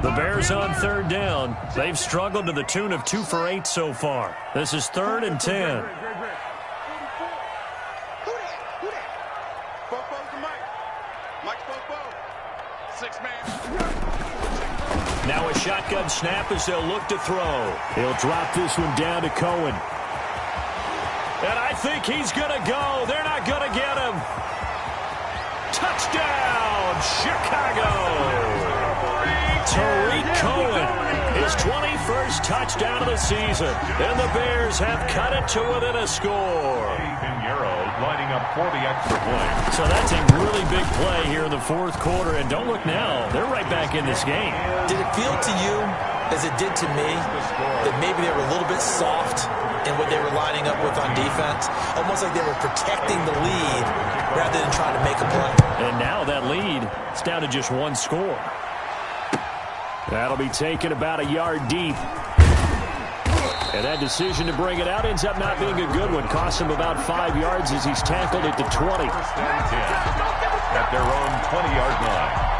The Bears on 3rd down. They've struggled to the tune of 2 for 8 so far. This is 3rd and 10. Now a shotgun snap as they'll look to throw.
He'll drop this one down to Cohen.
And I think he's going to go. They're not going to get him. Touchdown, Chicago. Tariq Cohen, his 21st touchdown of the season. And the Bears have cut it to within a score.
Lining up for the extra point.
So that's a really big play here in the 4th quarter. And don't look now, they're right back in this game.
Did it feel to you, as it did to me, that maybe they were a little bit soft in what they were lining up with on defense? Almost like they were protecting the lead rather than trying to make a play.
And now that lead is down to just 1 score.
That'll be taken about a yard deep. And that decision to bring it out ends up not being a good one. Cost him about 5 yards as he's tackled at the 20.
1st and 10 at their own 20-yard line.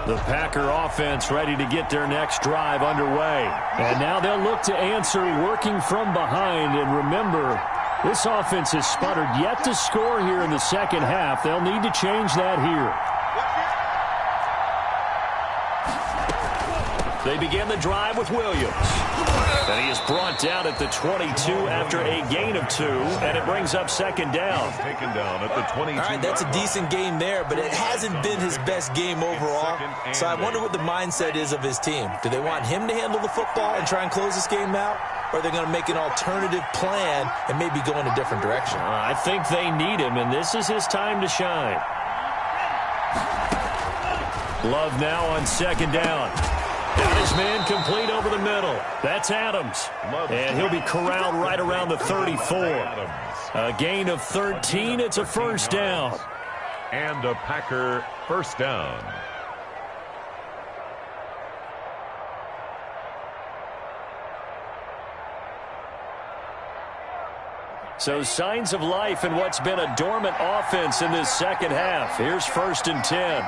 The Packer offense ready to get their next drive underway.
And now they'll look to answer working from behind. And remember, this offense has sputtered yet to score here in the 2nd half. They'll need to change that here.
They begin the drive with Williams. And he is brought down at the 22 after a gain of 2, and it brings up 2nd down.
Taken down at the 22.
All right, that's a decent game there, but it hasn't been his best game overall. So I wonder what the mindset is of his team. Do they want him to handle the football and try and close this game out? Or are they going to make an alternative plan and maybe go in a different direction?
I think they need him, and this is his time to shine. Love now on 2nd down. Got his man complete over the middle. That's Adams. And he'll be corralled right around the 34. A gain of 13. It's a 1st down.
And a Packer 1st down.
So signs of life in what's been a dormant offense in this 2nd half. Here's 1st and 10.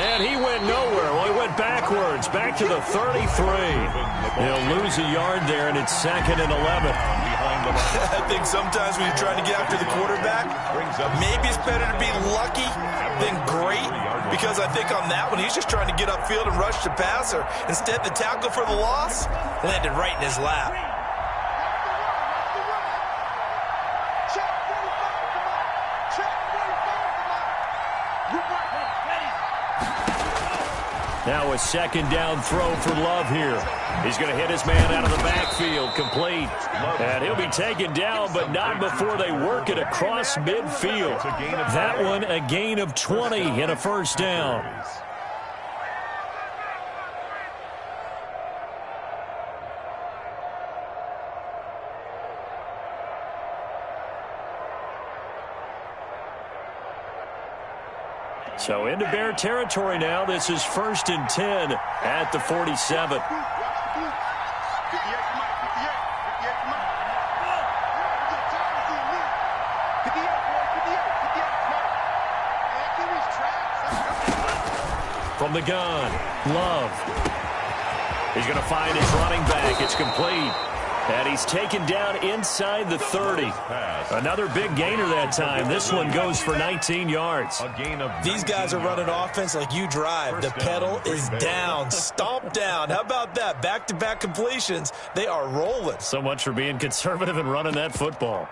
And he went nowhere. Well, he went backwards, back to the 33. He'll lose a yard there, and it's 2nd and 11.
I think sometimes when you're trying to get after the quarterback, maybe it's better to be lucky than great, because I think on that one, he's just trying to get upfield and rush the passer. Instead, the tackle for the loss landed right in his lap.
Now a 2nd down throw for Love here. He's going to hit his man out of the backfield, complete. And he'll be taken down, but not before they work it across midfield. That one a gain of 20 and a 1st down. So into Bear territory now. This is 1st and 10 at the 47. From the gun, Love. He's going to find his running back. It's complete. And he's taken down inside the 30. Another big gainer that time. This one goes for 19 yards.
These guys are running offense like you drive. The pedal is down, stomp down. How about that? Back-to-back completions. They are rolling.
So much for being conservative and running that football.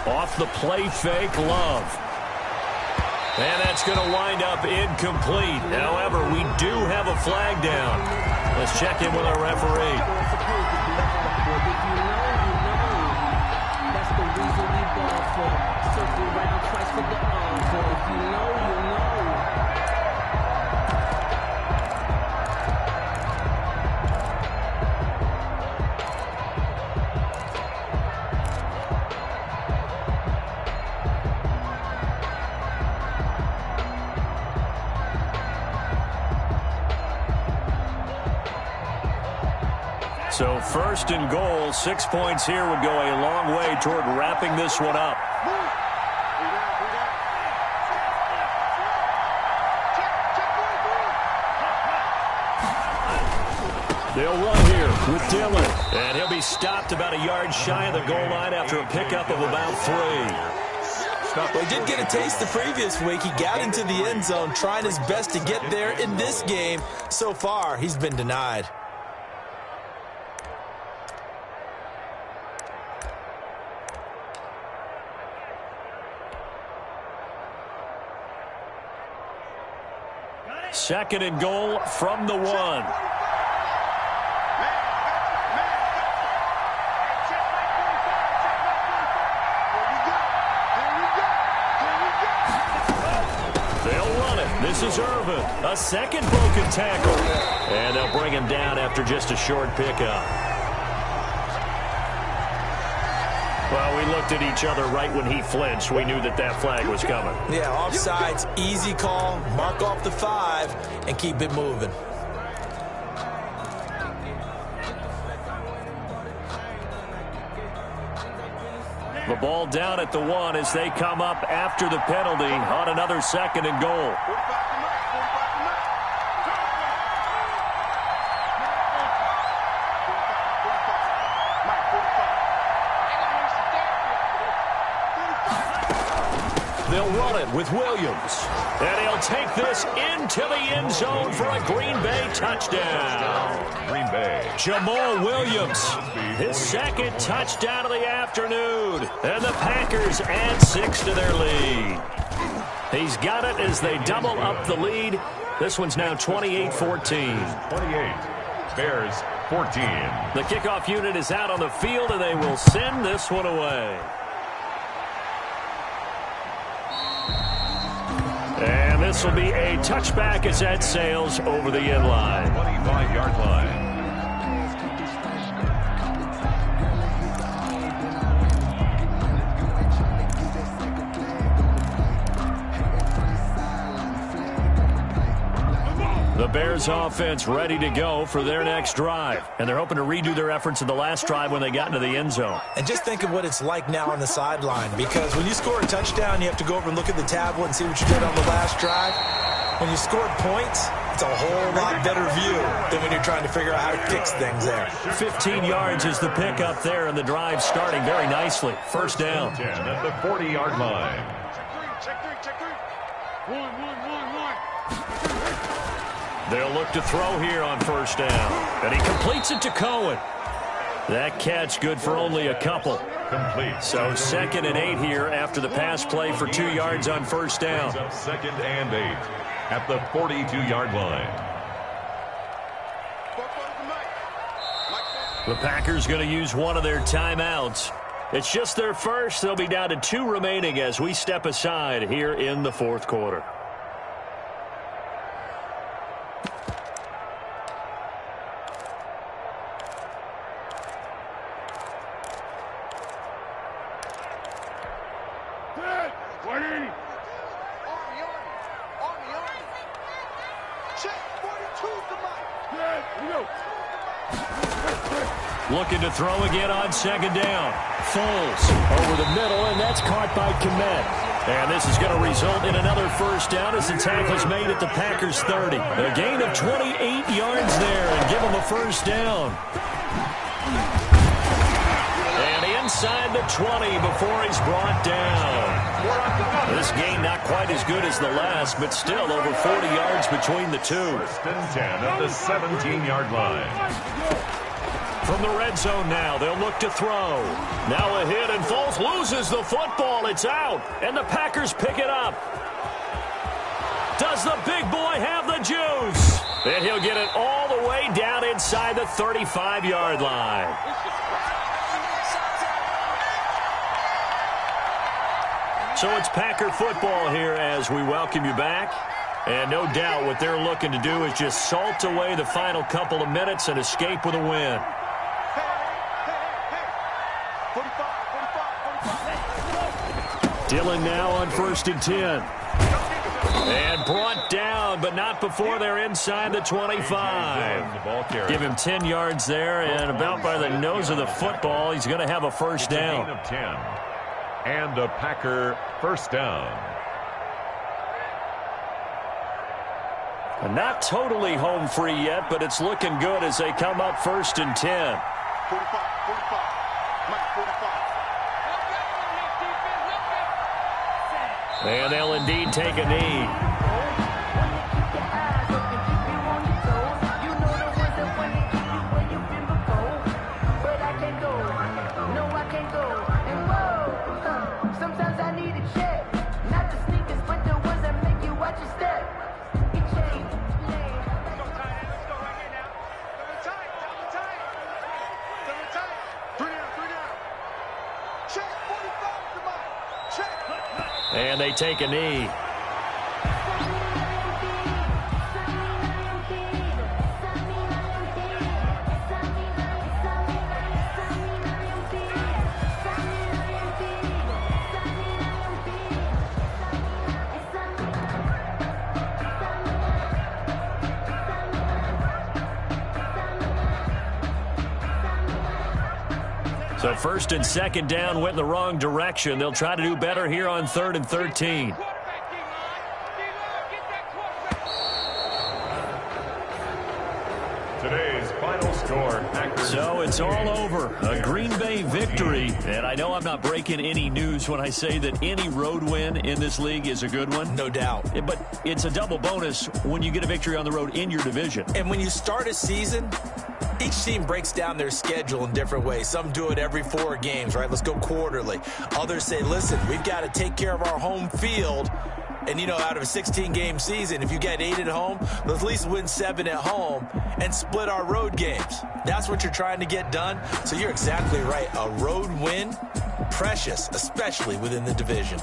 Off the play fake, Love. And that's going to wind up incomplete. However, we do have a flag down. Let's check in with our referee.
That's the reason we ball for. Circle round twice for the encore. If you know, you know.
So 1st and goal, 6 points here would go a long way toward wrapping this one up. They'll run here with Dillon. And he'll be stopped about a yard shy of the goal line after a pickup of about 3.
Well, he did get a taste the previous week. He got into the end zone trying his best to get there in this game. So far, he's been denied.
Second and goal from the 1. This is Irvin, a second broken tackle. And they'll bring him down after just a short pickup. Well, we looked at each other right when he flinched. We knew that that flag was coming.
Yeah, offsides, easy call, mark off the 5, and keep it moving.
The ball down at the 1 as they come up after the penalty on another 2nd and goal. They'll run it with Williams. And he'll take this into the end zone for a Green Bay touchdown.
Green Bay.
Jamal Williams, his second touchdown of the afternoon. And the Packers add 6 to their lead. He's got it as they double up the lead. This one's now 28-14.
28. Bears 14.
The kickoff unit is out on the field, and they will send this one away. And this will be a touchback as that sails over the end line.
25-yard line.
The Bears offense ready to go for their next drive. And they're hoping to redo their efforts in the last drive when they got into the end zone.
And just think of what it's like now on the sideline, because when you score a touchdown, you have to go over and look at the tablet and see what you did on the last drive. When you scored points, it's a whole lot better view than when you're trying to figure out how to fix things there.
15 yards is the pickup there, and the drive starting very nicely. First down.
10 at the 40-yard line.
Check three. One.
They'll look to throw here on first down. And he completes it to Cohen. That catch good for only a couple.
Complete.
So 2nd and 8 here after the pass play for 2 yards on first down.
2nd and 8 at the 42-yard line.
The Packers going to use one of their timeouts. It's just their first. They'll be down to 2 remaining as we step aside here in the fourth quarter.
Looking to throw again on second down. Foles over the middle, and that's caught by Kmet.
And this is going to result in another first down as the tackle's made at the Packers' 30. A gain of 28 yards there and give them a first down. And inside the 20 before he's brought down. This gain not quite as good as the last, but still over 40 yards between the two.
First and 10 at the 17-yard line.
From the red zone now, they'll look to throw. Now a hit, and Foles loses the football. It's out, and the Packers pick it up. Does the big boy have the juice? And he'll get it all the way down inside the 35-yard line. So it's Packer football here as we welcome you back. And no doubt what they're looking to do is just salt away the final couple of minutes and escape with a win.
Dillon now on 1st and 10.
And brought down, but not before they're inside the 25. Give him 10 yards there, and about by the nose of the football, he's going to have a first down.
Gain of 10. And a Packer first down.
Not totally home free yet, but it's looking good as they come up 1st and 10.
45. Mike, 45.
And they'll indeed take a knee.
Sometimes I need a check, not the sneakers, but the ones that make you watch your step. It changed.
Check, 45 to Mike. Check.
And they take a knee. So 1st and 2nd down went in the wrong direction. They'll try to do better here on 3rd and 13.
Today's final score, Packers.
So it's all over. A Green Bay victory. And I know I'm not breaking any news when I say that any road win in this league is a good one.
No doubt.
But it's a double bonus when you get a victory on the road in your division.
And when you start a season, each team breaks down their schedule in different ways. Some do it every 4 games, right? Let's go quarterly. Others say, listen, we've got to take care of our home field. And, you know, out of a 16-game season, if you get 8 at home, let's at least win 7 at home and split our road games. That's what you're trying to get done. So you're exactly right. A road win, precious, especially within the division.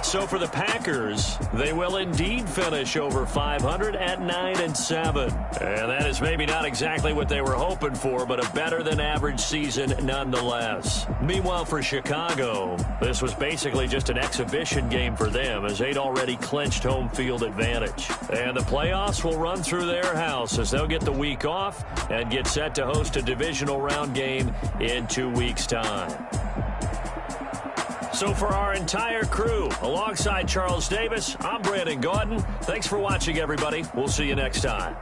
So for the Packers, they will indeed finish over 500 at 9-7. And that is maybe not exactly what they were hoping for, but a better than average season nonetheless. Meanwhile, for Chicago, this was basically just an exhibition game for them as they'd already clinched home field advantage. And the playoffs will run through their house as they'll get the week off and get set to host a divisional round game in 2 weeks' time. So for our entire crew, alongside Charles Davis, I'm Brandon Gaudin. Thanks for watching, everybody. We'll see you next time.